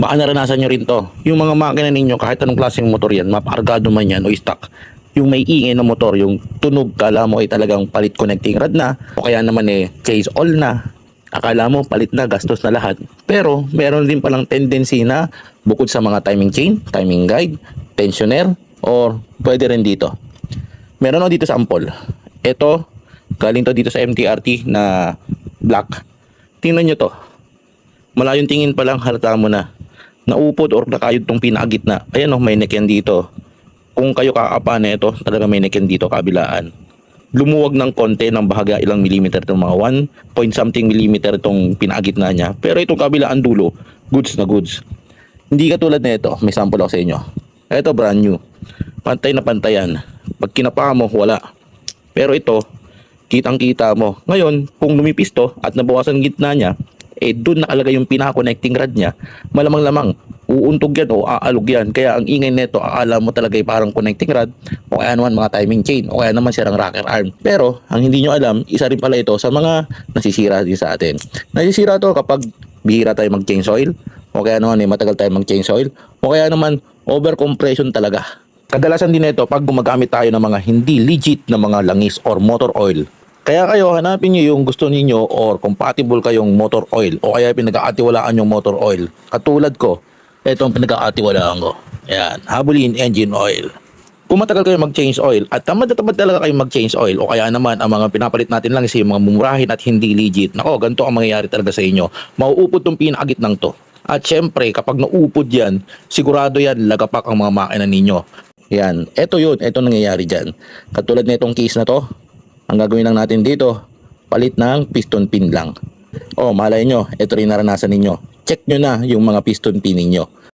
Baka naranasan nyo rin to. Yung mga makina ninyo, kahit anong klaseng motor yan, mapakargado man yan o stock, yung may ingay na motor, yung tunog, kala mo ay talagang palit connecting rod na, o kaya naman chase all na, akala mo palit na, gastos na lahat. Pero meron din palang tendency na bukod sa mga timing chain, timing guide, tensioner, or pwede rin dito. Meron ako dito sa ampol. Ito, galing to dito sa MTRT na black. Tingnan nyo to. Malayong tingin pa lang, halata mo na naupod or nakayod tong pinakagitna. Ayan may neck yan dito. Kung kayo kakapa na ito, talaga may neck yan dito kabilaan. Lumuwag ng konti ng bahaga, ilang millimeter itong mga 1 point something millimeter itong pinakagitna niya. Pero itong kabilaan dulo, goods na goods. Hindi katulad na ito, may sample ako sa inyo. Ito brand new. Pantay na pantayan. Pag kinapa mo, wala. Pero ito, kitang kita mo. Ngayon, kung lumipis to at nabawasan gitna niya, doon nakalagay yung pinaka-connecting rod niya, malamang-lamang uuntog yan o aalog yan. Kaya ang ingay nito, akala mo talaga parang connecting rod o kaya naman mga timing chain o kaya naman sirang rocker arm. Pero ang hindi nyo alam, isa rin pala ito sa mga nasisira din sa atin. Nasisira to kapag bihira tayo mag-change oil o kaya naman matagal tayo mag-change oil o kaya naman over compression talaga. Kadalasan din ito pag gumagamit tayo ng mga hindi legit na mga langis or motor oil. Kaya kayo hanapin nyo yung gusto niyo or compatible kayong motor oil o kaya pinag-aatiwalaan yung motor oil. Katulad ko, itong pinag-aatiwalaan ko. Ayan, Haboline engine oil. Kung matagal kayo mag-change oil at tamad na tamad talaga kayo mag-change oil o kaya naman ang mga pinapalit natin lang is yung mga mumurahin at hindi legit. Nako, ganito ang mangyayari talaga sa inyo. Mauupod tong pinakagitnang to. At syempre, kapag naupod yan, sigurado yan lagapak ang mga makina ninyo. Yan, eto yun, eto nangyayari dyan. Katulad na itong case na to, ang gagawin lang natin dito, palit ng piston pin lang. O, malay nyo, ito rin naranasan ninyo. Check nyo na yung mga piston pin ninyo.